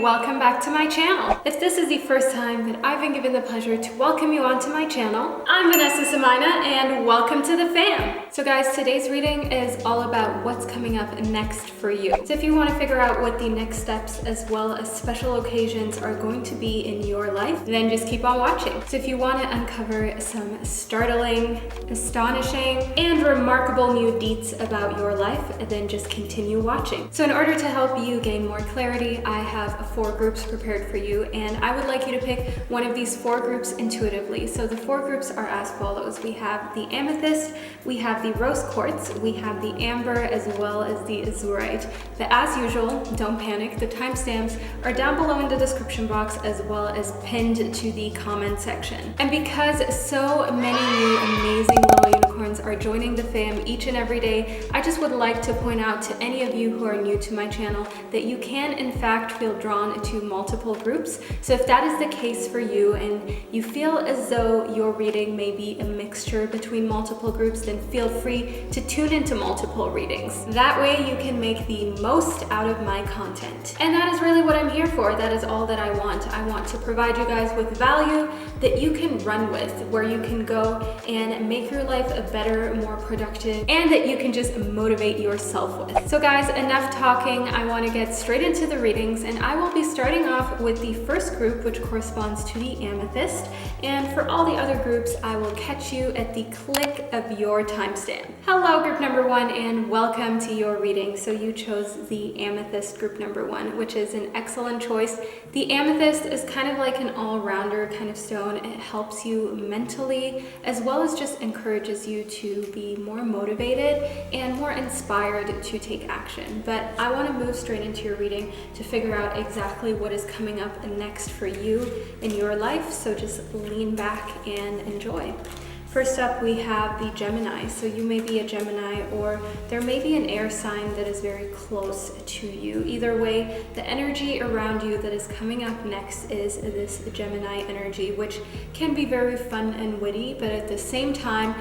welcome back to my channel. If this is the first time that I've been given the pleasure to welcome you onto my channel, I'm Vanessa and I, and welcome to the fam. So guys, today's reading is all about what's coming up next for you. So if you want to figure out what the next steps as well as special occasions are going to be in your life, then just keep on watching. So if you want to uncover some startling, astonishing, and remarkable new deets about your life, then just continue watching. So in order to help you gain more clarity, I have 4 groups prepared for you, and I would like you to pick one of these 4 groups intuitively. So the 4 groups are as follows. We have the Amethyst, we have the Rose Quartz, we have the Amber, as well as the Azurite. But as usual, don't panic, the timestamps are down below in the description box as well as pinned to the comment section. And because so many new amazing little unicorns are joining the fam each and every day, I just would like to point out to any of you who are new to my channel that you can in fact feel drawn to multiple groups. So if that is the case for you and you feel as though your reading may be a mixture between multiple groups, then feel free to tune into multiple readings. That way you can make the most out of my content. And that is really what I'm here for. That is all that I want. I want to provide you guys with value that you can run with, where you can go and make your life a better, more productive, and that you can just motivate yourself with. So guys, enough talking. I want to get straight into the readings, and I will be starting off with the first group, which corresponds to the Amethyst. And for all the other groups, I will catch you at the click of your timestamp. Hello, group number 1, and welcome to your reading. So you chose the Amethyst, group number 1, which is an excellent choice. The Amethyst is kind of like an all-rounder kind of stone. It helps you mentally, as well as just encourages you to be more motivated and more inspired to take action. But I want to move straight into your reading to figure out exactly what is coming up next for you in your life. So just lean back and enjoy. First up, we have the Gemini. So you may be a Gemini, or there may be an air sign that is very close to you. Either way, the energy around you that is coming up next is this Gemini energy, which can be very fun and witty, but at the same time,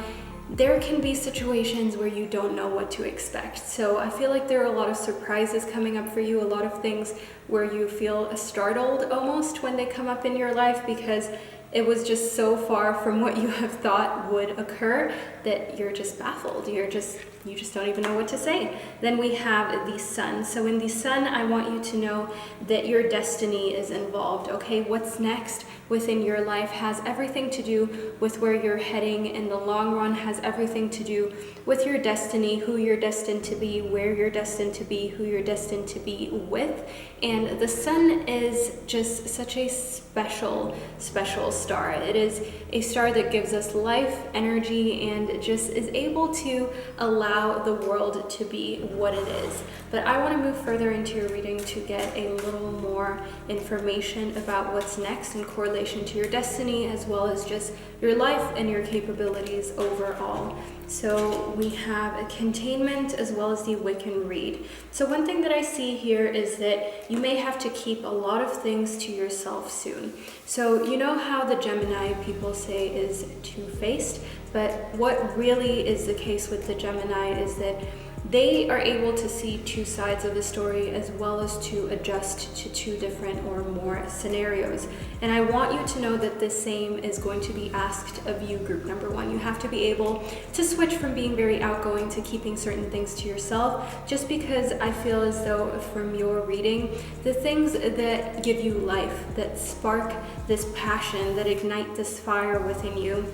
there can be situations where you don't know what to expect. So I feel like there are a lot of surprises coming up for you, a lot of things where you feel startled almost when they come up in your life, because it was just so far from what you have thought would occur that you're just baffled. You just don't even know what to say. Then we have the Sun. So in the Sun, I want you to know that your destiny is involved, okay? What's next within your life has everything to do with where you're heading in the long run, has everything to do with your destiny, who you're destined to be, where you're destined to be, who you're destined to be with. And the Sun is just such a special star. It is a star that gives us life, energy, and just is able to allow the world to be what it is. But I want to move further into your reading to get a little more information about what's next in correlation to your destiny, as well as just your life and your capabilities overall. So we have a containment as well as the Wiccan read. So one thing that I see here is that you may have to keep a lot of things to yourself soon. So you know how the Gemini people say is two-faced, but what really is the case with the Gemini is that they are able to see 2 sides of the story, as well as to adjust to 2 different or more scenarios. And I want you to know that the same is going to be asked of you, group number 1. You have to be able to switch from being very outgoing to keeping certain things to yourself, just because I feel as though from your reading, the things that give you life, that spark this passion, that ignite this fire within you,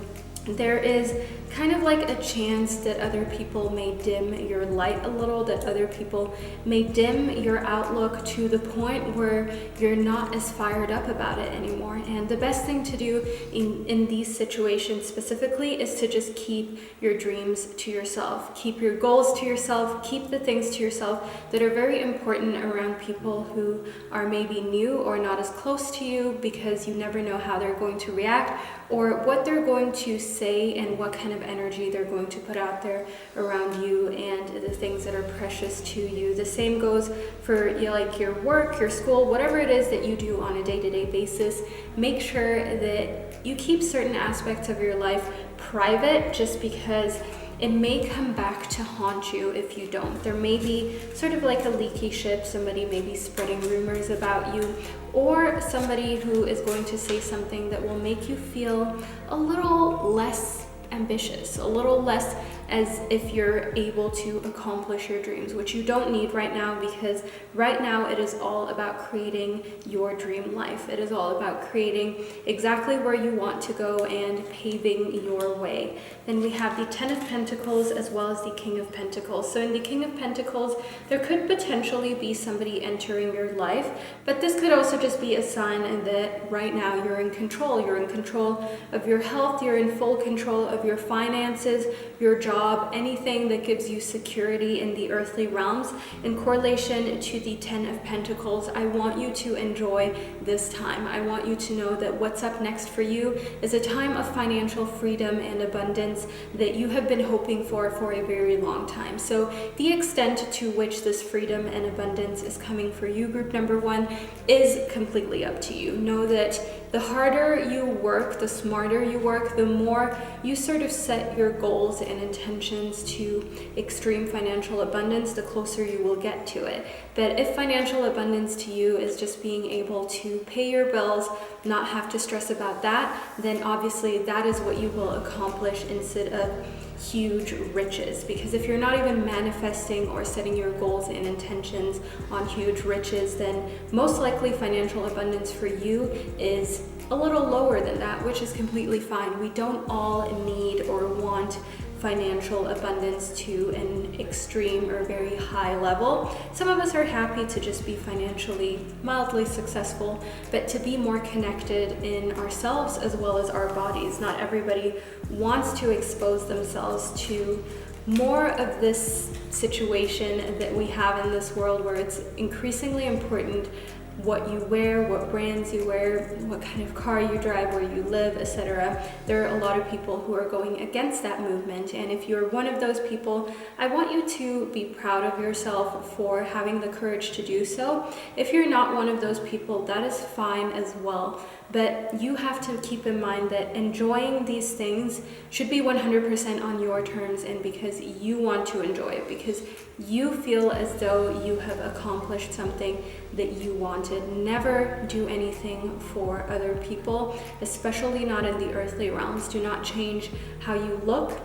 there is kind of like a chance that other people may dim your light a little, that other people may dim your outlook to the point where you're not as fired up about it anymore. And the best thing to do in these situations specifically is to just keep your dreams to yourself, keep your goals to yourself, keep the things to yourself that are very important around people who are maybe new or not as close to you, because you never know how they're going to react or what they're going to say and what kind of energy they're going to put out there around you and the things that are precious to you. The same goes for like your work, your school, whatever it is that you do on a day-to-day basis. Make sure that you keep certain aspects of your life private, just because it may come back to haunt you if you don't. There may be sort of like a leaky ship, somebody may be spreading rumors about you, or somebody who is going to say something that will make you feel a little less ambitious, a little less as if you're able to accomplish your dreams, which you don't need right now, because right now it is all about creating your dream life. It is all about creating exactly where you want to go and paving your way. Then we have the Ten of Pentacles as well as the King of Pentacles. So in the King of Pentacles, there could potentially be somebody entering your life, but this could also just be a sign that right now you're in control. You're in control of your health, you're in full control of your finances, your job, anything that gives you security in the earthly realms. In correlation to the Ten of Pentacles, I want you to enjoy this time. I want you to know that what's up next for you is a time of financial freedom and abundance that you have been hoping for a very long time. So the extent to which this freedom and abundance is coming for you, group number one, is completely up to you. Know that the harder you work, the smarter you work, the more you sort of set your goals and intentions to extreme financial abundance, the closer you will get to it. But if financial abundance to you is just being able to pay your bills, not have to stress about that, then obviously that is what you will accomplish instead of huge riches. Because if you're not even manifesting or setting your goals and intentions on huge riches, then most likely financial abundance for you is a little lower than that, which is completely fine. We don't all need or want financial abundance to an extreme or very high level. Some of us are happy to just be financially mildly successful, but to be more connected in ourselves as well as our bodies. Not everybody wants to expose themselves to more of this situation that we have in this world, where it's increasingly important what you wear, what brands you wear, what kind of car you drive, where you live, etc. There are a lot of people who are going against that movement, and if you're one of those people, I want you to be proud of yourself for having the courage to do so. If you're not one of those people, that is fine as well. But you have to keep in mind that enjoying these things should be 100% on your terms, and because you want to enjoy it, because you feel as though you have accomplished something that you wanted. Never do anything for other people, especially not in the earthly realms. Do not change how you look.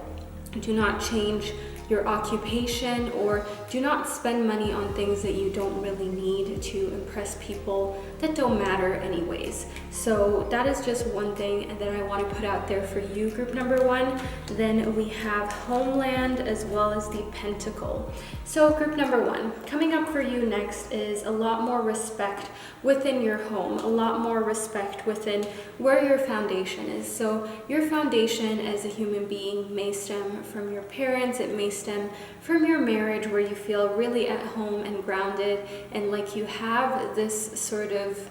Do not change your occupation, or do not spend money on things that you don't really need to impress people that don't matter anyways. So that is just one thing that I want to put out there for you, group number one. Then we have homeland as well as the pentacle. So group number one, coming up for you next is a lot more respect within your home, a lot more respect within where your foundation is. So your foundation as a human being may stem from your parents, it may stem from your marriage, where you feel really at home and grounded and like you have this sort of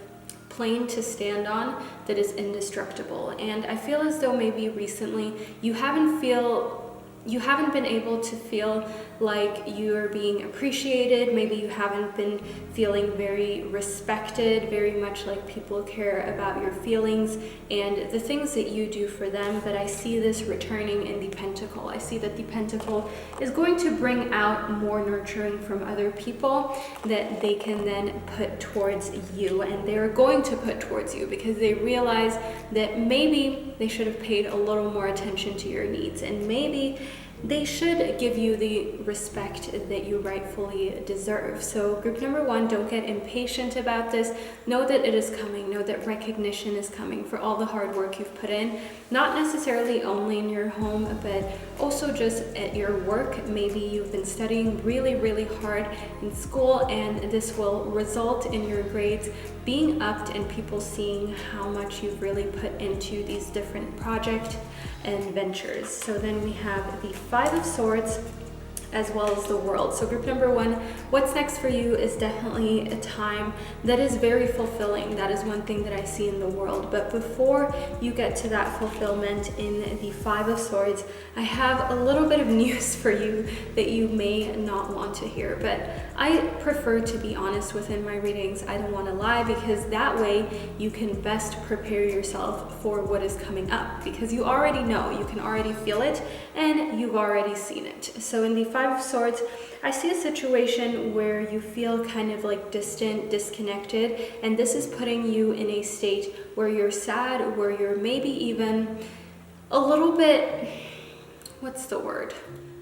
plane to stand on that is indestructible. And I feel as though maybe recently you haven't been able to feel like you're being appreciated. Maybe you haven't been feeling very respected, very much like people care about your feelings and the things that you do for them. But I see this returning in the pentacle. I see that the pentacle is going to bring out more nurturing from other people that they can then put towards you, and they're going to put towards you because they realize that maybe they should have paid a little more attention to your needs, and maybe they should give you the respect that you rightfully deserve. So group number one, don't get impatient about this. Know that it is coming. Know that recognition is coming for all the hard work you've put in, not necessarily only in your home, but also just at your work. Maybe you've been studying really, really hard in school, and this will result in your grades being upped and people seeing how much you've really put into these different projects and ventures. So then we have the Five of Swords as well as the world. So group number one, what's next for you is definitely a time that is very fulfilling. That is one thing that I see in the world. But before you get to that fulfillment in the Five of Swords, I have a little bit of news for you that you may not want to hear. But I prefer to be honest within my readings. I don't want to lie, because that way you can best prepare yourself for what is coming up, because you already know, you can already feel it, and you've already seen it. So in the Five of Swords, I see a situation where you feel kind of like distant, disconnected, and this is putting you in a state where you're sad, where you're maybe even a little bit, what's the word?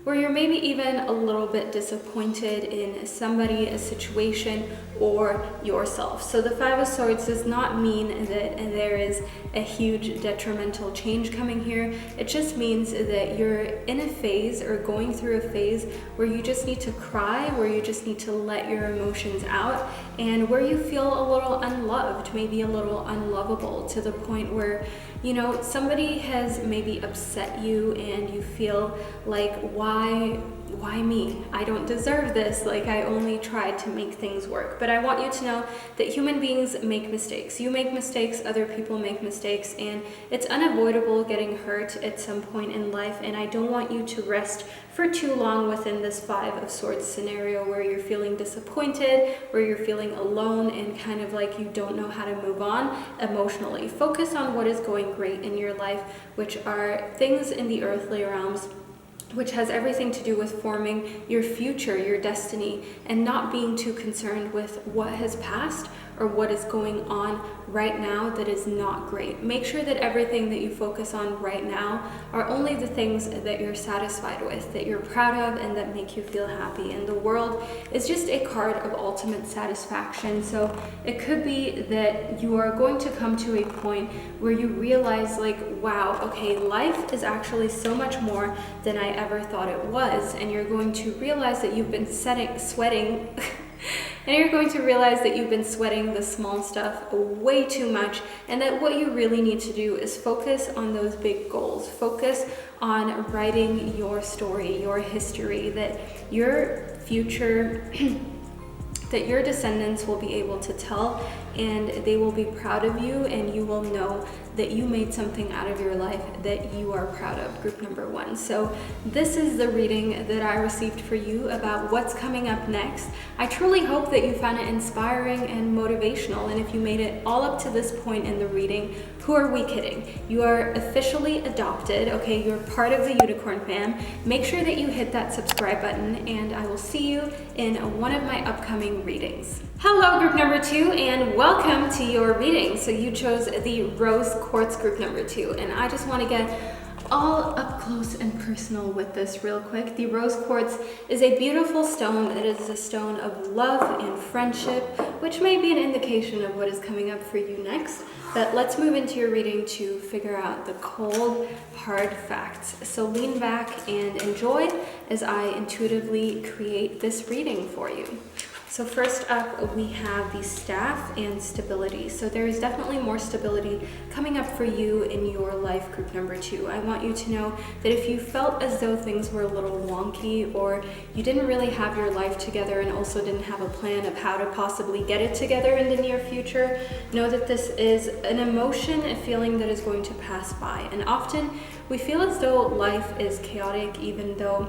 Where you're maybe even a little bit disappointed in somebody, a situation, or yourself. So the Five of Swords does not mean that there is a huge detrimental change coming here. It just means that you're in a phase, or going through a phase, where you just need to cry, where you just need to let your emotions out, and where you feel a little unloved, maybe a little unlovable, to the point where, you know, somebody has maybe upset you and you feel like, why me? I don't deserve this. Like, I only tried to make things work. But I want you to know that human beings make mistakes. You make mistakes, other people make mistakes, and it's unavoidable getting hurt at some point in life. And I don't want you to rest for too long within this Five of Swords scenario, where you're feeling disappointed, where you're feeling alone, and kind of like you don't know how to move on emotionally. Focus on what is going great in your life, which are things in the earthly realms, which has everything to do with forming your future, your destiny, and not being too concerned with what has passed or what is going on right now that is not great. Make sure that everything that you focus on right now are only the things that you're satisfied with, that you're proud of, and that make you feel happy. And the world is just a card of ultimate satisfaction. So it could be that you are going to come to a point where you realize, like, wow, okay, life is actually so much more than I ever thought it was. And you're going to realize that you've been sweating and you're going to realize that you've been sweating the small stuff way too much, and that what you really need to do is focus on those big goals. Focus on writing your story, your history, that your future, that your descendants will be able to tell, and they will be proud of you, and you will know that you made something out of your life that you are proud of, group number one. So this is the reading that I received for you about what's coming up next. I truly hope that you found it inspiring and motivational, and if you made it all up to this point in the reading, who are we kidding? You are officially adopted, okay? You're part of the Unicorn fam. Make sure that you hit that subscribe button, and I will see you in one of my upcoming readings. Hello, group number two, and welcome to your reading. So you chose the Rose Quartz group number two, and I just want to get all up close and personal with this real quick. The Rose Quartz is a beautiful stone. It is a stone of love and friendship, which may be an indication of what is coming up for you next. But let's move into your reading to figure out the cold, hard facts. So lean back and enjoy as I intuitively create this reading for you. So first up, we have the Staff and stability. So there is definitely more stability coming up for you in your life, group number two. I want you to know that if you felt as though things were a little wonky, or you didn't really have your life together and also didn't have a plan of how to possibly get it together in the near future, know that this is an emotion, a feeling that is going to pass by. And often we feel as though life is chaotic, even though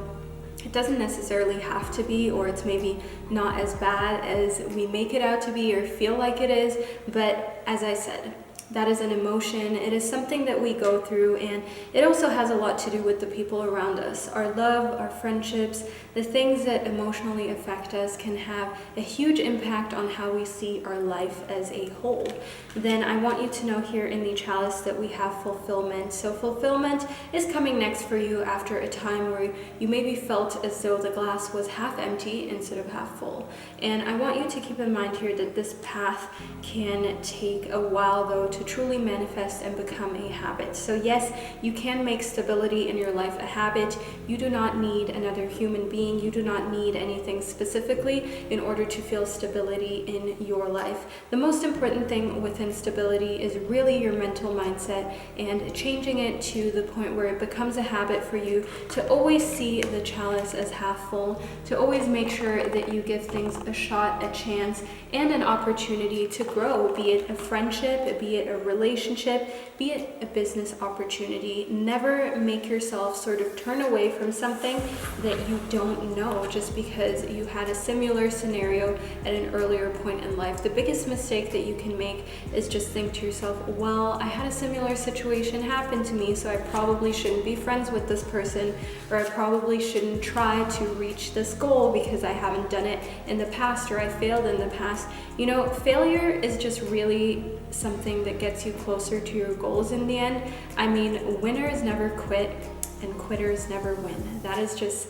it doesn't necessarily have to be, or it's maybe not as bad as we make it out to be or feel like it is. But as I said, that is an emotion. It is something that we go through, and it also has a lot to do with the people around us. Our love, our friendships, the things that emotionally affect us can have a huge impact on how we see our life as a whole. Then I want you to know here in the chalice that we have fulfillment. So fulfillment is coming next for you after a time where you maybe felt as though the glass was half empty instead of half full. And I want you to keep in mind here that this path can take a while, though, to truly manifest and become a habit. So yes, you can make stability in your life a habit. You do not need another human being. You do not need anything specifically in order to feel stability in your life. The most important thing within stability is really your mental mindset and changing it to the point where it becomes a habit for you to always see the chalice as half full, to always make sure that you give things a shot, a chance, and an opportunity to grow, be it a friendship, be it a relationship, be it a business opportunity. Never make yourself sort of turn away from something that you don't know just because you had a similar scenario at an earlier point in life. The biggest mistake that you can make is just think to yourself, well, I had a similar situation happen to me, so I probably shouldn't be friends with this person, or I probably shouldn't try to reach this goal because I haven't done it in the past, or I failed in the past. You know, failure is just really something that gets you closer to your goals in the end. I mean, winners never quit and quitters never win. That is just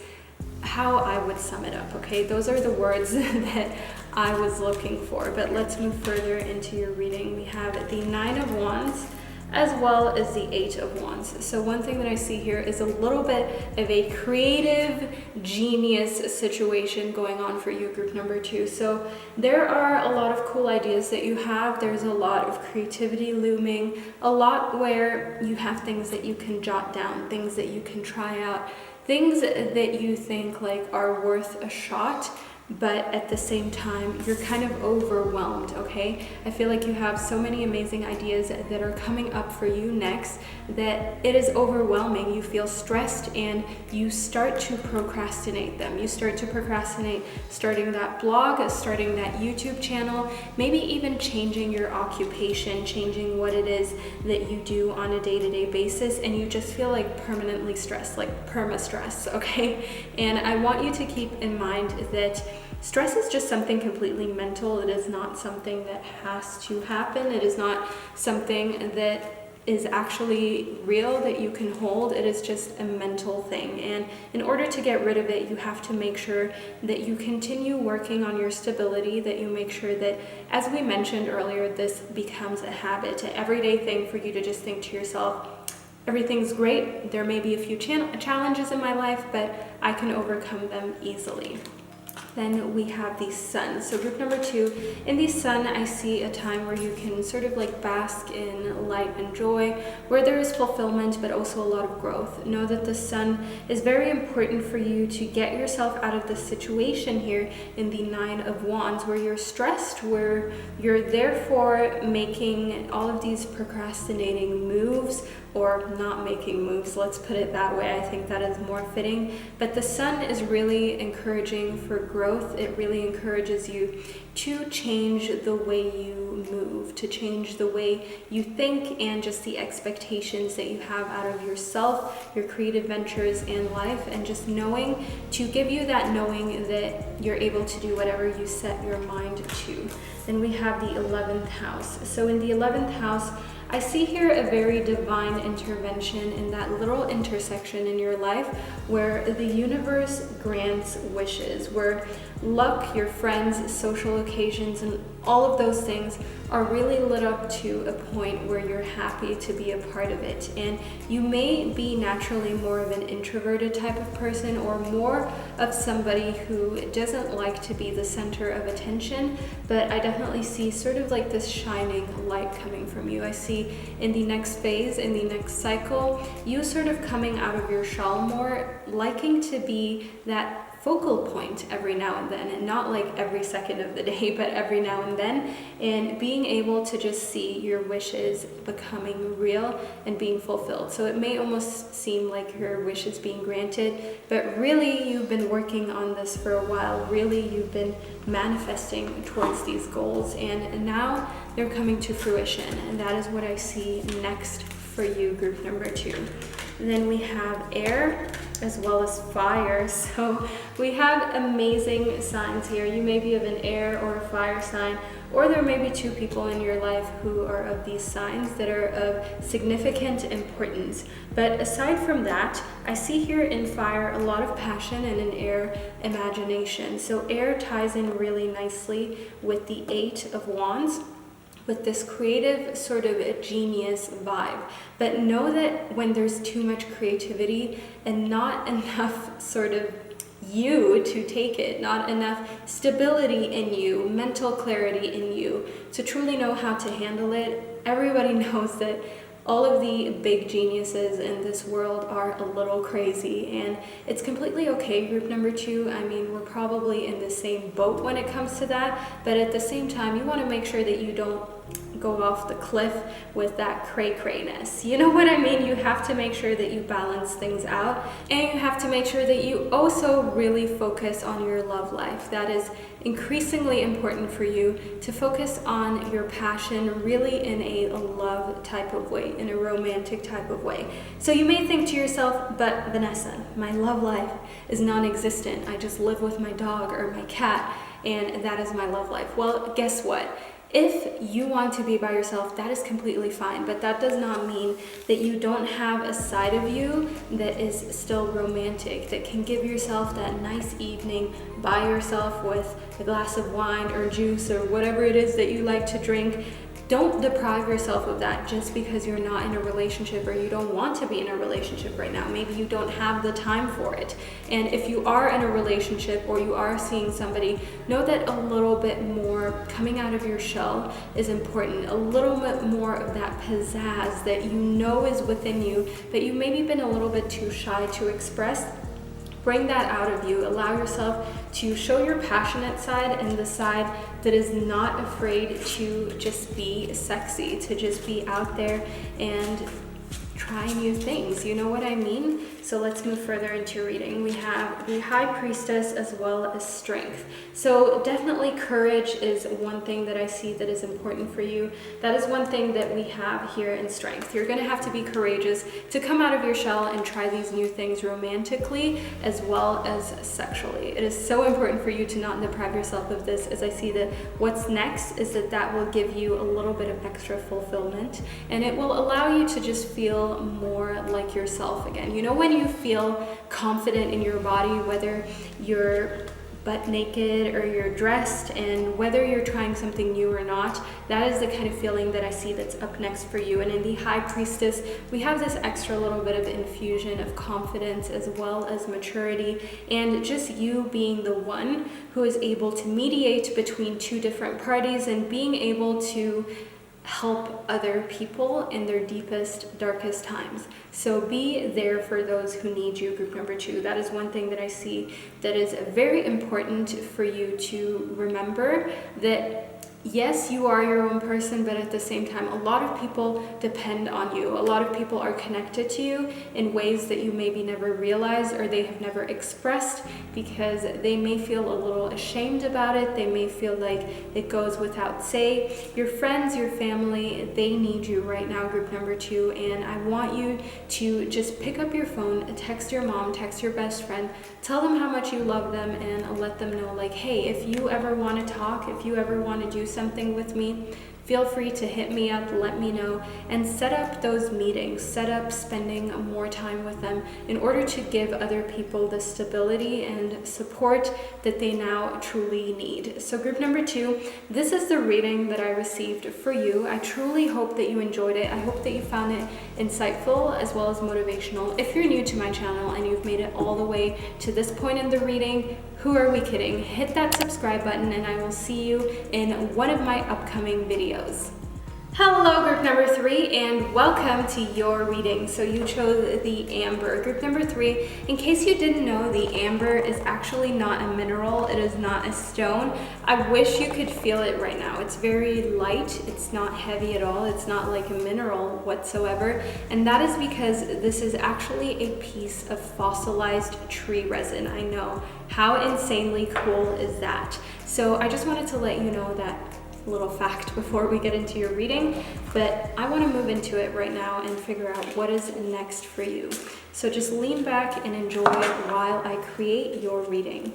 how I would sum it up, okay? Those are the words that I was looking for. But let's move further into your reading. We have the Nine of Wands as well as the Eight of Wands. So one thing that I see here is a little bit of a creative genius situation going on for you, group number 2. So there are a lot of cool ideas that you have. There's a lot of creativity looming, a lot where you have things that you can jot down, things that you can try out, things that you think like are worth a shot, but at the same time, you're kind of overwhelmed, okay? I feel like you have so many amazing ideas that are coming up for you next that it is overwhelming. You feel stressed and you start to procrastinate them. You start to procrastinate starting that blog, starting that YouTube channel, maybe even changing your occupation, changing what it is that you do on a day-to-day basis, and you just feel like permanently stressed, like perma-stress, okay? And I want you to keep in mind that stress is just something completely mental. It is not something that has to happen. It is not something that is actually real that you can hold. It is just a mental thing. And in order to get rid of it, you have to make sure that you continue working on your stability, that you make sure that, as we mentioned earlier, this becomes a habit, an everyday thing for you to just think to yourself, everything's great. There may be a few challenges in my life, but I can overcome them easily. Then we have the Sun. So group number 2, in the Sun, I see a time where you can sort of like bask in light and joy, where there is fulfillment, but also a lot of growth. Know that the Sun is very important for you to get yourself out of this situation here in the Nine of Wands, where you're stressed, where you're therefore making all of these procrastinating moves, or not making moves, let's put it that way. I think that is more fitting. But the Sun is really encouraging for growth. It really encourages you to change the way you move, to change the way you think, and just the expectations that you have out of yourself, your creative ventures and life, and just knowing, to give you that knowing that you're able to do whatever you set your mind to. Then we have the 11th house. So in the 11th house, I see here a very divine intervention in that little intersection in your life where the universe grants wishes, where luck, your friends, social occasions, and all of those things are really lit up to a point where you're happy to be a part of it. And you may be naturally more of an introverted type of person, or more of somebody who doesn't like to be the center of attention, but I definitely see sort of like this shining light coming from you. I see in the next phase, in the next cycle, you sort of coming out of your shell more, liking to be that focal point every now and then, and not like every second of the day, but every now and then, and being able to just see your wishes becoming real and being fulfilled. So it may almost seem like your wish is being granted, but really you've been working on this for a while. Really you've been manifesting towards these goals, and now they're coming to fruition. And that is what I see next for you, group number 2. And then we have air as well as fire. So we have amazing signs here. You may be of an air or a fire sign, or there may be 2 people in your life who are of these signs that are of significant importance. But aside from that, I see here in fire a lot of passion, and in air, imagination. So air ties in really nicely with the 8 of Wands, with this creative sort of a genius vibe. But know that when there's too much creativity and not enough sort of you to take it, not enough stability in you, mental clarity in you to truly know how to handle it, everybody knows that all of the big geniuses in this world are a little crazy, and it's completely okay, group number 2. I mean, we're probably in the same boat when it comes to that, but at the same time, you want to make sure that you don't go off the cliff with that cray-crayness. You know what I mean? You have to make sure that you balance things out, and you have to make sure that you also really focus on your love life. That is increasingly important for you to focus on your passion really in a love type of way, in a romantic type of way. So you may think to yourself, but Vanessa, my love life is non-existent. I just live with my dog or my cat, and that is my love life. Well, guess what? If you want to be by yourself, that is completely fine, but that does not mean that you don't have a side of you that is still romantic, that can give yourself that nice evening by yourself with a glass of wine or juice or whatever it is that you like to drink. Don't deprive yourself of that just because you're not in a relationship or you don't want to be in a relationship right now. Maybe you don't have the time for it. And if you are in a relationship or you are seeing somebody, know that a little bit more coming out of your shell is important. A little bit more of that pizzazz that you know is within you, but you've maybe been a little bit too shy to express. Bring that out of you. Allow yourself to show your passionate side and the side that is not afraid to just be sexy, to just be out there and try new things. You know what I mean? So let's move further into reading. We have the High Priestess as well as Strength. So definitely courage is one thing that I see that is important for you. That is one thing that we have here in Strength. You're going to have to be courageous to come out of your shell and try these new things romantically as well as sexually. It is so important for you to not deprive yourself of this, as I see that what's next is that will give you a little bit of extra fulfillment, and it will allow you to just feel more like yourself again. You know, when you feel confident in your body, whether you're butt naked or you're dressed, and whether you're trying something new or not, that is the kind of feeling that I see that's up next for you. And in the High Priestess, we have this extra little bit of infusion of confidence as well as maturity, and just you being the one who is able to mediate between two different parties and being able to help other people in their deepest, darkest times. So be there for those who need you, group number 2. That is one thing that I see that is very important for you to remember, that yes, you are your own person, but at the same time, a lot of people depend on you. A lot of people are connected to you in ways that you maybe never realized or they have never expressed, because they may feel a little ashamed about it. They may feel like it goes without say. Your friends, your family, they need you right now, group number 2. And I want you to just pick up your phone, text your mom, text your best friend, tell them how much you love them, and let them know, like, hey, if you ever want to talk, if you ever want to do something with me, feel free to hit me up, let me know, and set up those meetings, set up spending more time with them in order to give other people the stability and support that they now truly need. So group number 2, this is the reading that I received for you. I truly hope that you enjoyed it. I hope that you found it insightful as well as motivational. If you're new to my channel and you've made it all the way to this point in the reading, who are we kidding? Hit that subscribe button and I will see you in one of my upcoming videos. Hello, group number 3, and welcome to your reading. So you chose the amber. Group number 3, in case you didn't know, the amber is actually not a mineral. It is not a stone. I wish you could feel it right now. It's very light. It's not heavy at all. It's not like a mineral whatsoever. And that is because this is actually a piece of fossilized tree resin. I know. How insanely cool is that? So I just wanted to let you know that little fact before we get into your reading, but I want to move into it right now and figure out what is next for you. So just lean back and enjoy while I create your reading.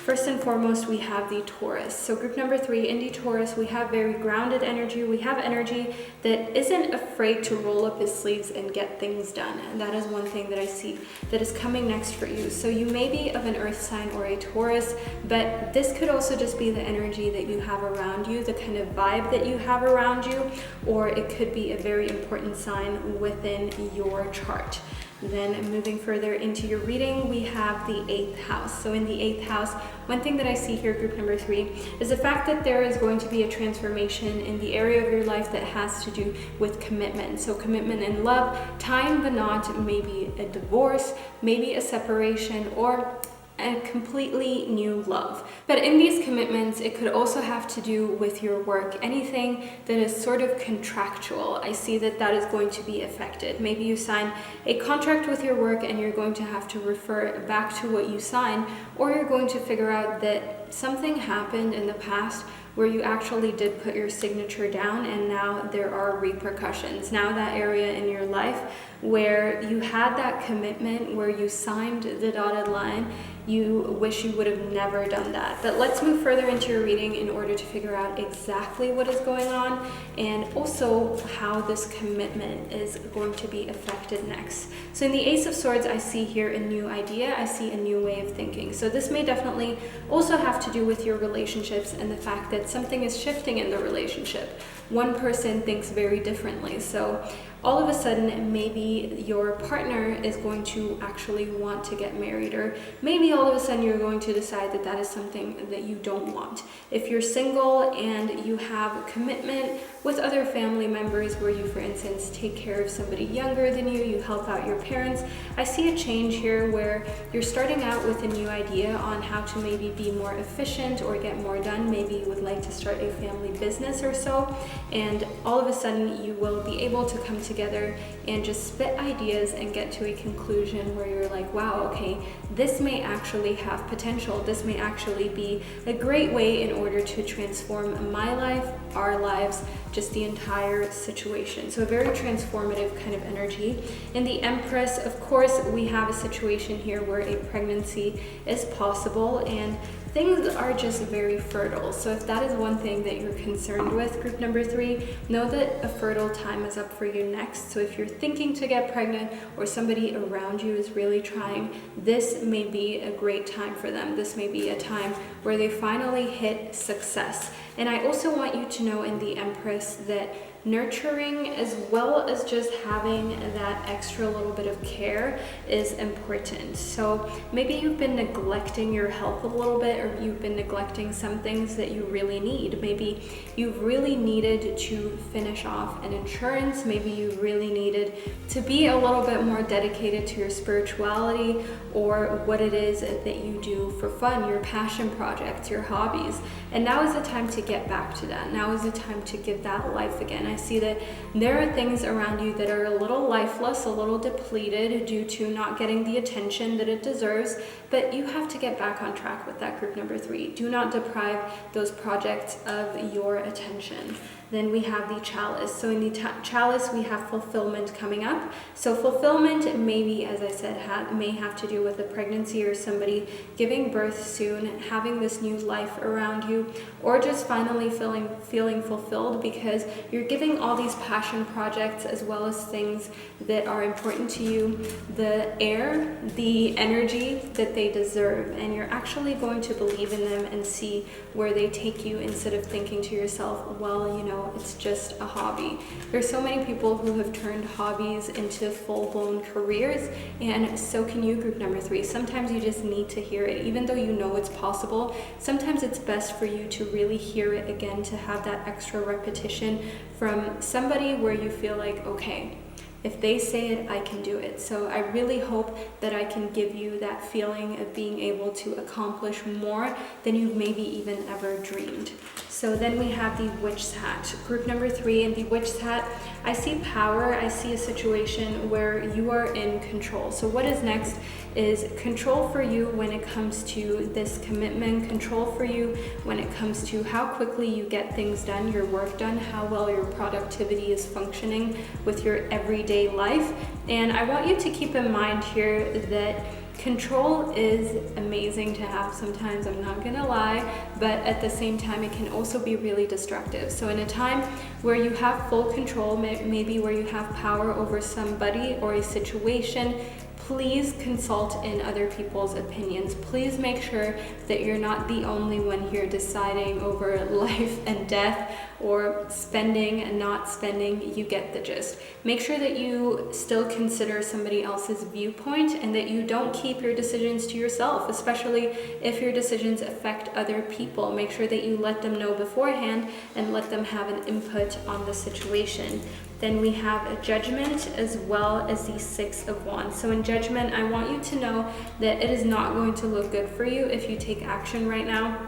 First and foremost, we have the Taurus. So group number 3, in the Taurus, we have very grounded energy. We have energy that isn't afraid to roll up his sleeves and get things done. And that is one thing that I see that is coming next for you. So you may be of an earth sign or a Taurus, but this could also just be the energy that you have around you, the kind of vibe that you have around you, or it could be a very important sign within your chart. Then moving further into your reading, we have the 8th house. So in the 8th house, one thing that I see here, group number 3, is the fact that there is going to be a transformation in the area of your life that has to do with commitment. So commitment in love, tying the knot, maybe a divorce, maybe a separation, or a completely new love. But in these commitments, it could also have to do with your work, anything that is sort of contractual. I see that that is going to be affected. Maybe you sign a contract with your work and you're going to have to refer back to what you signed, or you're going to figure out that something happened in the past where you actually did put your signature down and now there are repercussions. Now that area in your life where you had that commitment, where you signed the dotted line, you wish you would have never done that. But let's move further into your reading in order to figure out exactly what is going on and also how this commitment is going to be affected next. So in the Ace of Swords, I see here a new idea. I see a new way of thinking. So this may definitely also have to do with your relationships and the fact that something is shifting in the relationship. One person thinks very differently. So all of a sudden, maybe your partner is going to actually want to get married, or maybe all of a sudden you're going to decide that that is something that you don't want. If you're single and you have commitment with other family members where you, for instance, take care of somebody younger than you, you help out your parents, I see a change here where you're starting out with a new idea on how to maybe be more efficient or get more done. Maybe you would like to start a family business or so, and all of a sudden you will be able to come together and just spit ideas and get to a conclusion where you're like, wow, okay, this may actually have potential. This may actually be a great way in order to transform my life, our lives, just the entire situation. So a very transformative kind of energy. In the Empress, of course, we have a situation here where a pregnancy is possible and things are just very fertile. So if that is one thing that you're concerned with, group number 3, know that a fertile time is up for you next. So if you're thinking to get pregnant or somebody around you is really trying, this may be a great time for them. This may be a time where they finally hit success. And I also want you to know in the Empress that nurturing as well as just having that extra little bit of care is important. So maybe you've been neglecting your health a little bit, or you've been neglecting some things that you really need. Maybe you've really needed to finish off an insurance. Maybe you really needed to be a little bit more dedicated to your spirituality or what it is that you do for fun, your passion projects, your hobbies. And now is the time to get back to that. Now is the time to give that life again. I see that there are things around you that are a little lifeless, a little depleted due to not getting the attention that it deserves, but you have to get back on track with that, group number 3. Do not deprive those projects of your attention. Then we have the Chalice. So in the Chalice, we have fulfillment coming up. So fulfillment maybe, as I said, may have to do with a pregnancy or somebody giving birth soon, having this new life around you, or just finally feeling fulfilled because you're giving all these passion projects as well as things that are important to you the air, the energy that they deserve, and you're actually going to believe in them and see where they take you instead of thinking to yourself, well, you know, it's just a hobby. There's so many people who have turned hobbies into full-blown careers, and so can you, group number 3. Sometimes you just need to hear it. Even though you know it's possible, sometimes it's best for you to really hear it again, to have that extra repetition from somebody where you feel like, okay, if they say it, I can do it. So I really hope that I can give you that feeling of being able to accomplish more than you've maybe even ever dreamed. So then we have the Witch's Hat. Group number 3 in the Witch's Hat, I see power. I see a situation where you are in control. So what is next is control for you when it comes to this commitment, control for you when it comes to how quickly you get things done, your work done, how well your productivity is functioning with your everyday life. And I want you to keep in mind here that Control is amazing to have sometimes, I'm not gonna lie, but at the same time it can also be really destructive. So in a time where you have full control, maybe where you have power over somebody or a situation, please consult in other people's opinions. Please make sure that you're not the only one here deciding over life and death or spending and not spending. You get the gist. Make sure that you still consider somebody else's viewpoint and that you don't keep your decisions to yourself, especially if your decisions affect other people. Make sure that you let them know beforehand and let them have an input on the situation. Then we have a Judgment as well as the Six of Wands. So in Judgment, I want you to know that it is not going to look good for you if you take action right now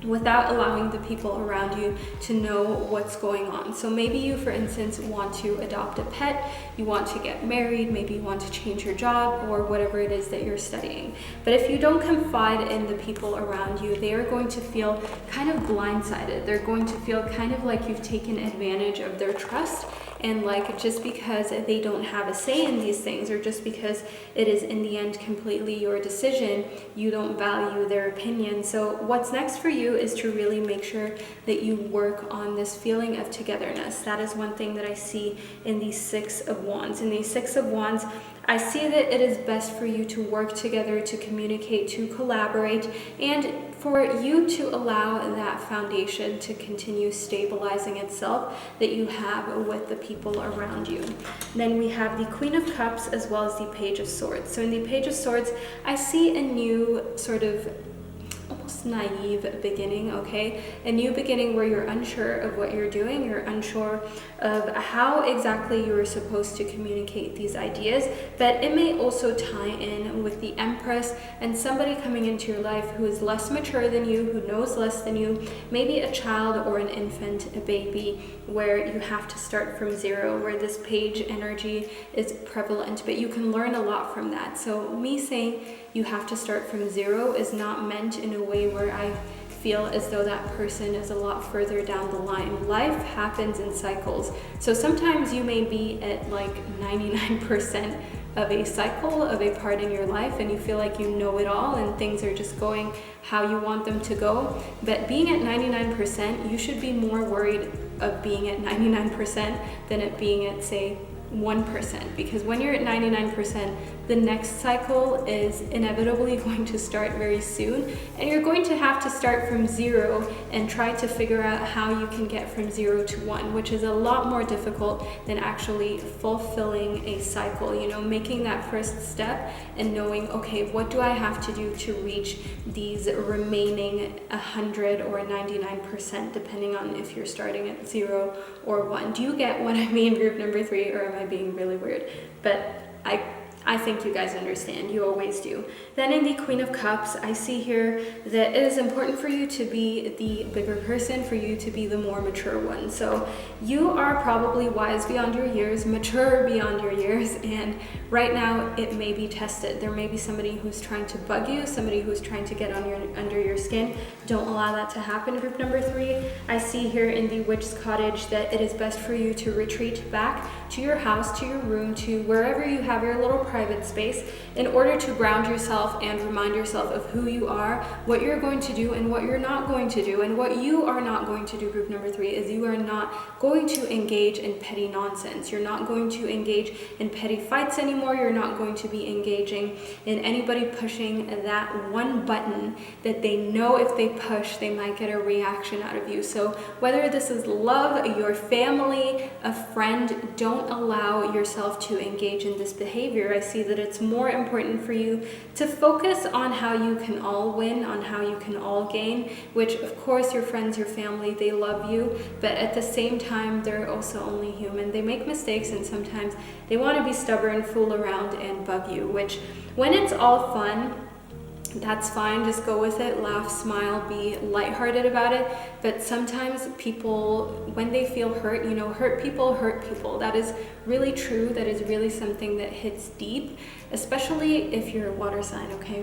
without allowing the people around you to know what's going on. So maybe you, for instance, want to adopt a pet, you want to get married, maybe you want to change your job or whatever it is that you're studying. But if you don't confide in the people around you, they are going to feel kind of blindsided. They're going to feel kind of like you've taken advantage of their trust, and like just because they don't have a say in these things, or just because it is in the end completely your decision, you don't value their opinion. So what's next for you is to really make sure that you work on this feeling of togetherness. That is one thing that I see in the Six of Wands. In the Six of Wands, I see that it is best for you to work together, to communicate, to collaborate, and for you to allow that foundation to continue stabilizing itself that you have with the people around you. Then we have the Queen of Cups as well as the Page of Swords. So in the Page of Swords, I see a new sort of almost naive beginning, okay? A new beginning where you're unsure of what you're doing, you're unsure of how exactly you're supposed to communicate these ideas, but it may also tie in with the Empress and somebody coming into your life who is less mature than you, who knows less than you, maybe a child or an infant, a baby, where you have to start from zero, where this page energy is prevalent, but you can learn a lot from that. So me saying you have to start from zero is not meant in a way where I feel as though that person is a lot further down the line. Life happens in cycles. So sometimes you may be at like 99% of a cycle of a part in your life and you feel like you know it all and things are just going how you want them to go. But being at 99%, you should be more worried of being at 99% than at being at, say, 1%, because when you're at 99%, the next cycle is inevitably going to start very soon, and you're going to have to start from zero and try to figure out how you can get from 0 to 1, which is a lot more difficult than actually fulfilling a cycle, you know, making that first step and knowing, okay, what do I have to do to reach these remaining 100 or 99%, depending on if you're starting at 0 or 1. Do you get what I mean, group number 3, or am I being really weird? But I think you guys understand. You always do. Then in the Queen of Cups, I see here that it is important for you to be the bigger person, for you to be the more mature one. So you are probably wise beyond your years, mature beyond your years, and right now it may be tested. There may be somebody who's trying to bug you, somebody who's trying to get under your skin. Don't allow that to happen, group number 3. I see here in the Witch's Cottage that it is best for you to retreat back to your house, to your room, to wherever you have your little private space, in order to ground yourself and remind yourself of who you are, what you're going to do and what you're not going to do. And what you are not going to do, group number 3, is you are not going to engage in petty nonsense. You're not going to engage in petty fights anymore. You're not going to be engaging in anybody pushing that one button that they know if they push, they might get a reaction out of you. So whether this is love, your family, a friend, don't allow yourself to engage in this behavior. I see that it's more important for you to focus on how you can all win, on how you can all gain, which of course your friends, your family, they love you, but at the same time, they're also only human. They make mistakes and sometimes they want to be stubborn, fool around and bug you, which when it's all fun, that's fine, just go with it, laugh, smile, be lighthearted about it. But sometimes people, when they feel hurt, you know, hurt people. That is really true. That is really something that hits deep, especially if you're a water sign, okay?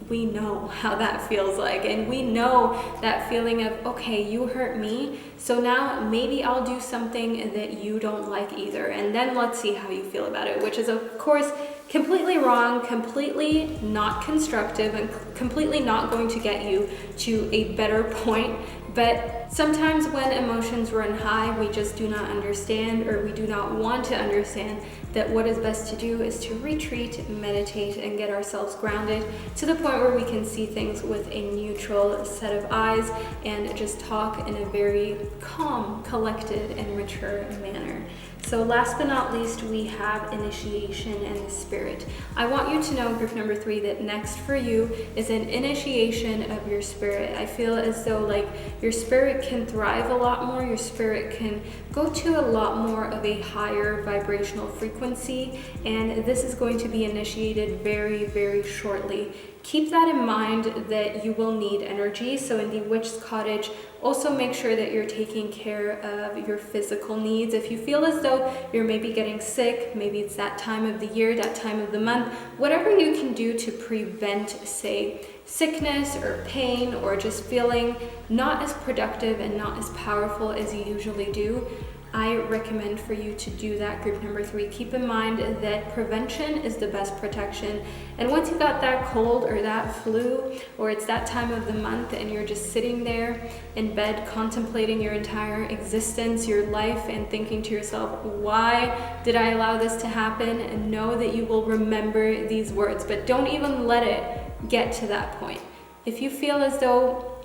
We know how that feels like, and we know that feeling of, okay, you hurt me, so now maybe I'll do something that you don't like either, and then let's see how you feel about it, which is of course completely wrong, completely not constructive, and completely not going to get you to a better point. But sometimes when emotions run high, we just do not understand, or we do not want to understand, that what is best to do is to retreat, meditate, and get ourselves grounded to the point where we can see things with a neutral set of eyes and just talk in a very calm, collected, and mature manner. So last but not least, we have initiation and the spirit. I want you to know, group number 3, that next for you is an initiation of your spirit. I feel as though like your spirit can thrive a lot more, your spirit can go to a lot more of a higher vibrational frequency, and this is going to be initiated very, very shortly. Keep that in mind that you will need energy. So in the Witch's Cottage, also make sure that you're taking care of your physical needs. If you feel as though you're maybe getting sick, maybe it's that time of the year, that time of the month, whatever you can do to prevent, say, sickness or pain, or just feeling not as productive and not as powerful as you usually do, I recommend for you to do that, group number 3. Keep in mind that prevention is the best protection. And once you got that cold or that flu, or it's that time of the month and you're just sitting there in bed contemplating your entire existence, your life, and thinking to yourself, why did I allow this to happen? And know that you will remember these words, but don't even let it get to that point. If you feel as though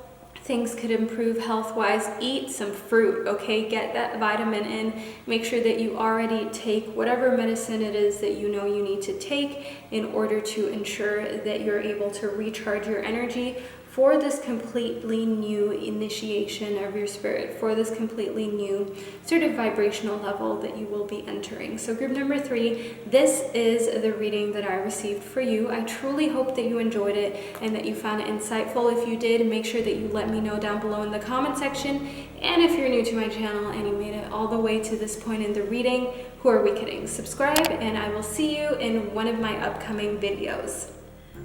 things could improve health-wise, eat some fruit, okay? Get that vitamin in. Make sure that you already take whatever medicine it is that you know you need to take in order to ensure that you're able to recharge your energy for this completely new initiation of your spirit, for this completely new sort of vibrational level that you will be entering. So group number 3, this is the reading that I received for you. I truly hope that you enjoyed it and that you found it insightful. If you did, make sure that you let me know down below in the comment section. And if you're new to my channel and you made it all the way to this point in the reading, who are we kidding? Subscribe, and I will see you in one of my upcoming videos.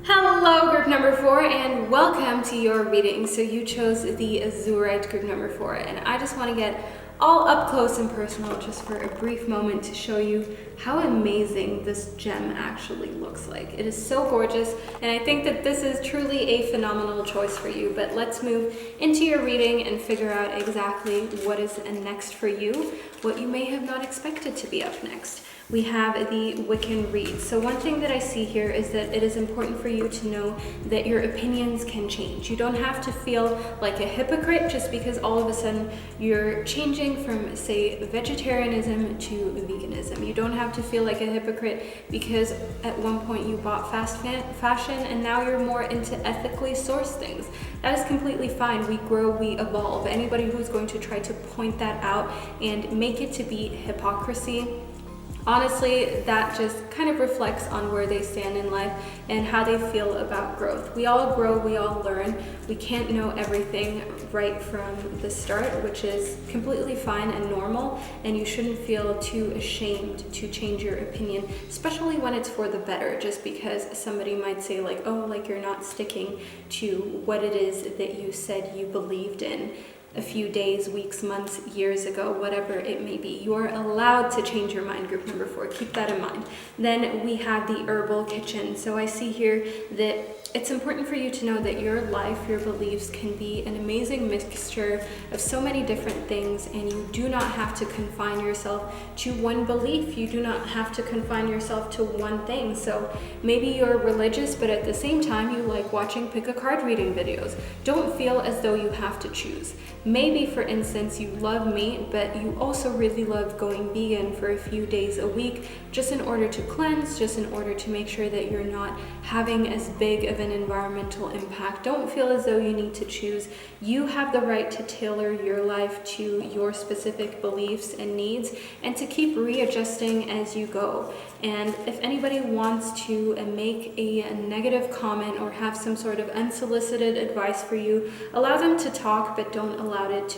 Hello, group number 4, and welcome to your reading. So you chose the Azurite, group number 4, and I just want to get all up close and personal just for a brief moment to show you how amazing this gem actually looks like. It is so gorgeous, and I think that this is truly a phenomenal choice for you. But let's move into your reading and figure out exactly what is next for you, what you may have not expected to be up next. We have the Wiccan read. So one thing that I see here is that it is important for you to know that your opinions can change. You don't have to feel like a hypocrite just because all of a sudden you're changing from, say, vegetarianism to veganism. You don't have to feel like a hypocrite because at one point you bought fast fashion and now you're more into ethically sourced things. That is completely fine. We grow, we evolve. Anybody who's going to try to point that out and make it to be hypocrisy, honestly, that just kind of reflects on where they stand in life and how they feel about growth. We all grow, we all learn. We can't know everything right from the start, which is completely fine and normal, and you shouldn't feel too ashamed to change your opinion, especially when it's for the better, just because somebody might say like, oh, like you're not sticking to what it is that you said you believed in a few days, weeks, months, years ago, whatever it may be. You are allowed to change your mind, group number 4. Keep that in mind. Then we have the herbal kitchen. So I see here that it's important for you to know that your life, your beliefs can be an amazing mixture of so many different things, and you do not have to confine yourself to one belief. You do not have to confine yourself to one thing. So maybe you're religious, but at the same time you like watching pick a card reading videos. Don't feel as though you have to choose. Maybe, for instance, you love meat, but you also really love going vegan for a few days a week, just in order to cleanse, just in order to make sure that you're not having as big of an environmental impact. Don't feel as though you need to choose. You have the right to tailor your life to your specific beliefs and needs, and to keep readjusting as you go. And if anybody wants to make a negative comment or have some sort of unsolicited advice for you, allow them to talk, but don't allow it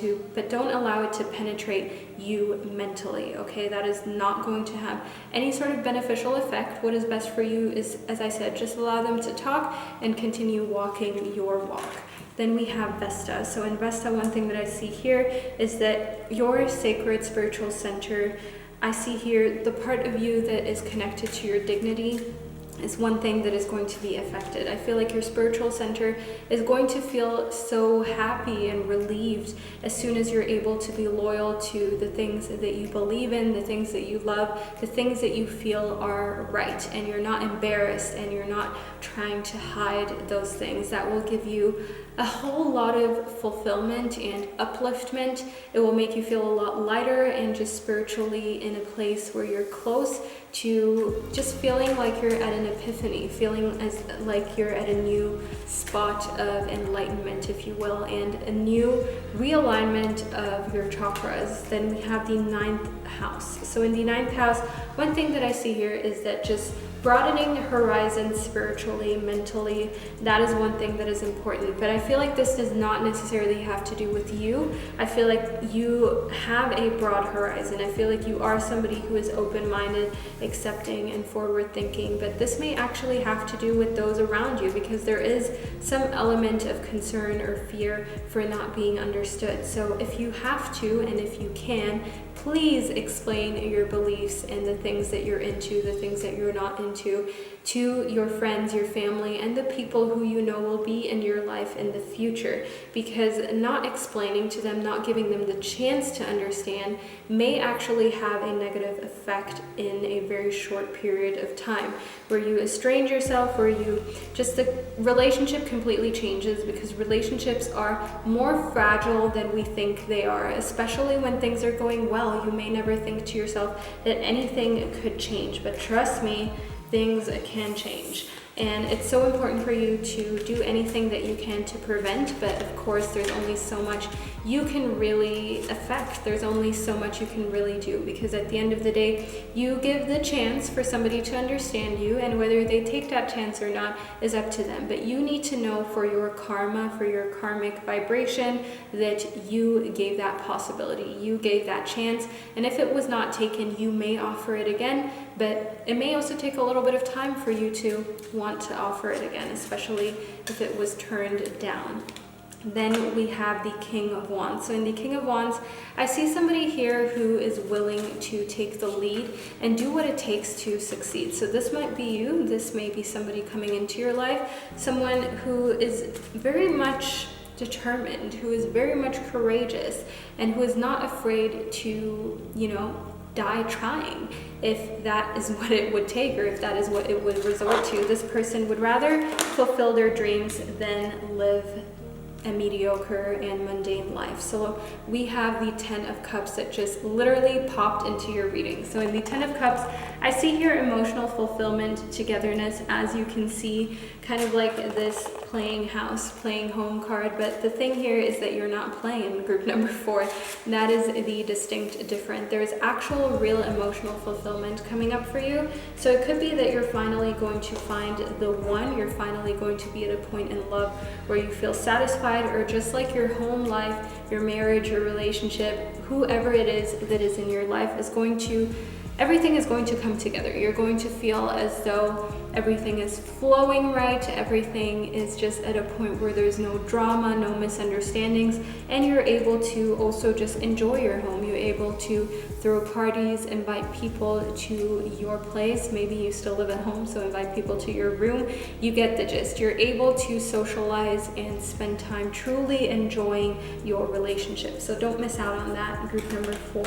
to penetrate you mentally, okay? That is not going to have any sort of beneficial effect. What is best for you is, as I said, just allow them to talk and continue walking your walk. Then we have Vesta. So in Vesta, one thing that I see here is that your sacred spiritual center, I see here the part of you that is connected to your dignity, is one thing that is going to be affected. I feel like your spiritual center is going to feel so happy and relieved as soon as you're able to be loyal to the things that you believe in, the things that you love, the things that you feel are right, and you're not embarrassed and you're not trying to hide those things. That will give you a whole lot of fulfillment and upliftment. It will make you feel a lot lighter and just spiritually in a place where you're close to just feeling like you're at an epiphany, feeling as like you're at a new spot of enlightenment, if you will, and a new realignment of your chakras. Then we have the 9th house. So in the 9th house, one thing that I see here is that just broadening horizons spiritually, mentally, that is one thing that is important. But I feel like this does not necessarily have to do with you. I feel like you have a broad horizon. I feel like you are somebody who is open-minded, accepting, and forward-thinking. But this may actually have to do with those around you, because there is some element of concern or fear for not being understood. So if you have to, and if you can, please explain your beliefs and the things that you're into, the things that you're not into, to your friends, your family, and the people who you know will be in your life in the future. Because not explaining to them, not giving them the chance to understand, may actually have a negative effect in a very short period of time, where you estrange yourself, where you just, the relationship completely changes, because relationships are more fragile than we think they are, especially when things are going well. You may never think to yourself that anything could change, but trust me, things can change. And it's so important for you to do anything that you can to prevent, but of course there's only so much you can really affect. There's only so much you can really do, because at the end of the day, you give the chance for somebody to understand you, and whether they take that chance or not is up to them. But you need to know for your karma, for your karmic vibration, that you gave that possibility, you gave that chance, and if it was not taken, you may offer it again, but it may also take a little bit of time for you to want to offer it again, especially if it was turned down. Then we have the King of Wands. So in the King of Wands, I see somebody here who is willing to take the lead and do what it takes to succeed. So this might be you. This may be somebody coming into your life, someone who is very much determined, who is very much courageous, and who is not afraid to, die trying, if that is what it would take, or if that is what it would resort to. This person would rather fulfill their dreams than live a mediocre and mundane life. So we have the 10 of Cups that just literally popped into your reading. So in the 10 of Cups, I see here emotional fulfillment, togetherness, as you can see, kind of like this playing house, playing home card. But the thing here is that you're not playing in group number 4. That is the distinct difference. There's actual real emotional fulfillment coming up for you. So it could be that you're finally going to find the one, you're finally going to be at a point in love where you feel satisfied, or just like your home life, your marriage, your relationship, whoever it is that is in your life everything is going to come together. You're going to feel as though everything is flowing right, everything is just at a point where there's no drama, no misunderstandings, and you're able to also just enjoy your home. You're able to throw parties, invite people to your place. Maybe you still live at home, so invite people to your room. You get the gist. You're able to socialize and spend time truly enjoying your relationship. So don't miss out on that, group number 4.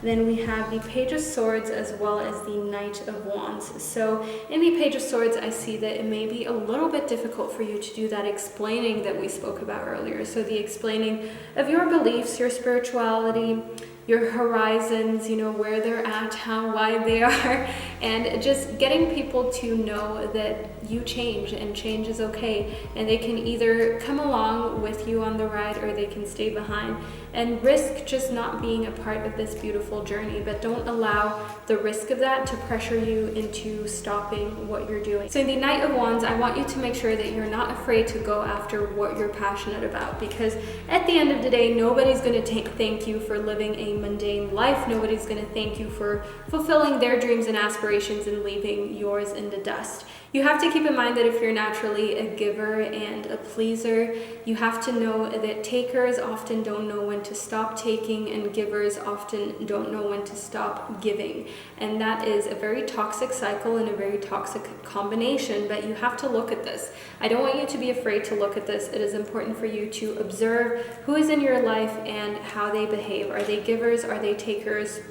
Then we have the Page of Swords as well as the Knight of Wands. So in the Page of Swords, I see that it may be a little bit difficult for you to do that explaining that we spoke about earlier. So the explaining of your beliefs, your spirituality, your horizons, where they're at, how wide they are, and just getting people to know that you change and change is okay, and they can either come along with you on the ride or they can stay behind and risk just not being a part of this beautiful journey. But don't allow the risk of that to pressure you into stopping what you're doing. So in the Knight of Wands, I want you to make sure that you're not afraid to go after what you're passionate about, because at the end of the day, nobody's going to thank you for living a mundane life. Nobody's going to thank you for fulfilling their dreams and aspirations and leaving yours in the dust. You have to keep in mind that if you're naturally a giver and a pleaser, you have to know that takers often don't know when to stop taking and givers often don't know when to stop giving. And that is a very toxic cycle and a very toxic combination, but you have to look at this. I don't want you to be afraid to look at this. It is important for you to observe who is in your life and how they behave. Are they givers? Are they takers?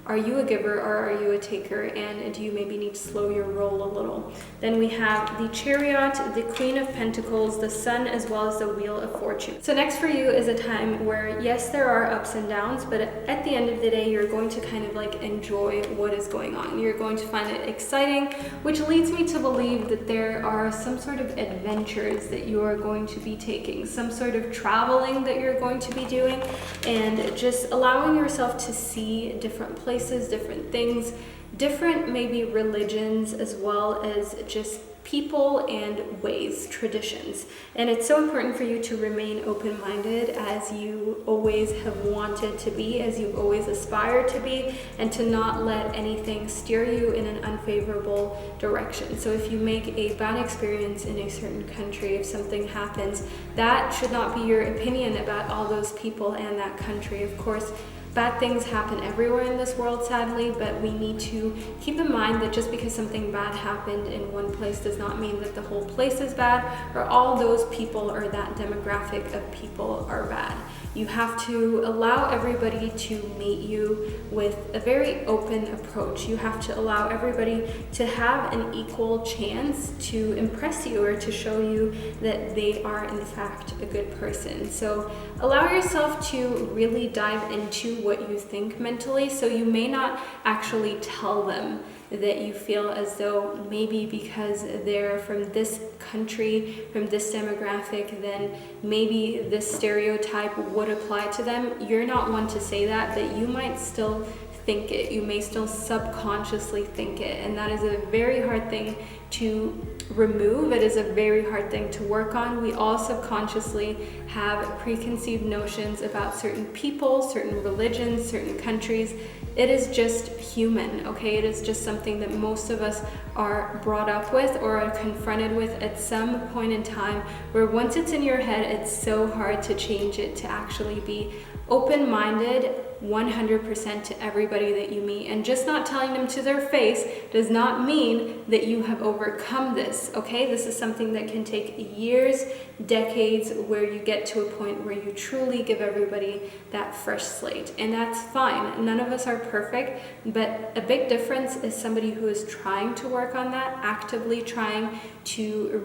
Are you a giver or are you a taker? And do you maybe need to slow your roll a little? Then we have the Chariot, the Queen of Pentacles, the Sun, as well as the Wheel of Fortune. So next for you is a time where, yes, there are ups and downs, but at the end of the day, you're going to kind of like enjoy what is going on. You're going to find it exciting, which leads me to believe that there are some sort of adventures that you are going to be taking, some sort of traveling that you're going to be doing, and just allowing yourself to see different places, different things, different maybe religions, as well as just people and ways, traditions. And it's so important for you to remain open-minded as you always have wanted to be, as you always aspire to be, and to not let anything steer you in an unfavorable direction. So if you make a bad experience in a certain country, if something happens, that should not be your opinion about all those people and that country. Of course, bad things happen everywhere in this world, sadly, but we need to keep in mind that just because something bad happened in one place does not mean that the whole place is bad, or all those people or that demographic of people are bad. You have to allow everybody to meet you with a very open approach. You have to allow everybody to have an equal chance to impress you or to show you that they are in fact a good person. So allow yourself to really dive into what you think mentally. So you may not actually tell them that you feel as though maybe because they're from this country, from this demographic, then maybe this stereotype would apply to them. You're not one to say that, but you might still think it. You may still subconsciously think it, and that is a very hard thing to remove. It is a very hard thing to work on. We all subconsciously have preconceived notions about certain people, certain religions, certain countries. It is just human, okay? It is just something that most of us are brought up with or are confronted with at some point in time, where once it's in your head, it's so hard to change it, to actually be open-minded 100% to everybody that you meet. And just not telling them to their face does not mean that you have overcome this, okay? This is something that can take years, decades, where you get to a point where you truly give everybody that fresh slate. And that's fine. None of us are perfect, but a big difference is somebody who is trying to work on that, actively trying to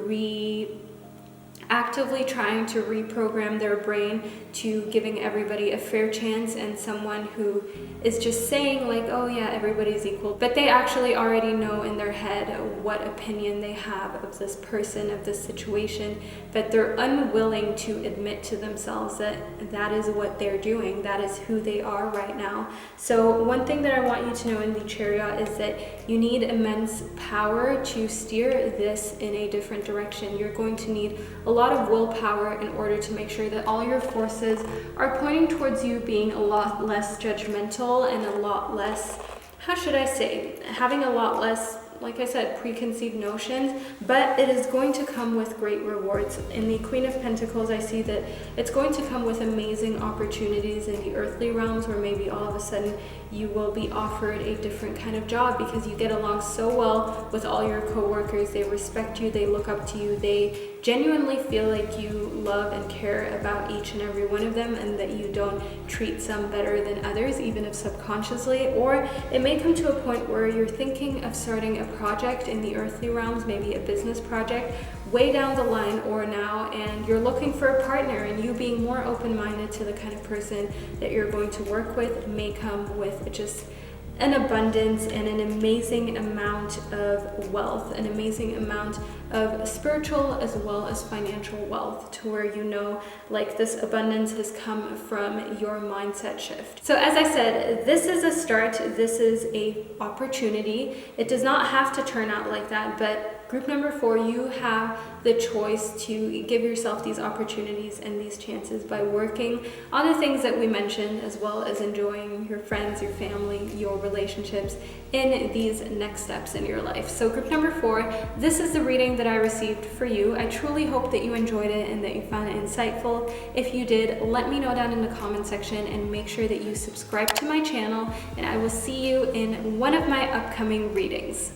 reprogram their brain to giving everybody a fair chance, and someone who is just saying like, oh yeah, everybody's equal, but they actually already know in their head what opinion they have of this person, of this situation, but they're unwilling to admit to themselves that that is what they're doing, that is who they are right now. So one thing that I want you to know in the Chariot is that you need immense power to steer this in a different direction. You're going to need a lot of willpower in order to make sure that all your forces are pointing towards you being a lot less judgmental and a lot less, how should I say, having a lot less, like I said, preconceived notions, but it is going to come with great rewards. In the Queen of Pentacles, I see that it's going to come with amazing opportunities in the earthly realms, where maybe all of a sudden you will be offered a different kind of job because you get along so well with all your coworkers. They respect you, they look up to you, they genuinely feel like you love and care about each and every one of them, and that you don't treat some better than others, even if subconsciously. Or it may come to a point where you're thinking of starting a project in the earthly realms, maybe a business project, way down the line or now, and you're looking for a partner, and you being more open-minded to the kind of person that you're going to work with may come with just an abundance and an amazing amount of wealth, an amazing amount of spiritual as well as financial wealth, to where you know, like, this abundance has come from your mindset shift. So as I said, this is a start, this is a opportunity. It does not have to turn out like that, but group number 4, you have the choice to give yourself these opportunities and these chances by working on the things that we mentioned, as well as enjoying your friends, your family, your relationships in these next steps in your life. So group number 4, this is the reading that I received for you. I truly hope that you enjoyed it and that you found it insightful. If you did, let me know down in the comment section, and make sure that you subscribe to my channel, and I will see you in one of my upcoming readings.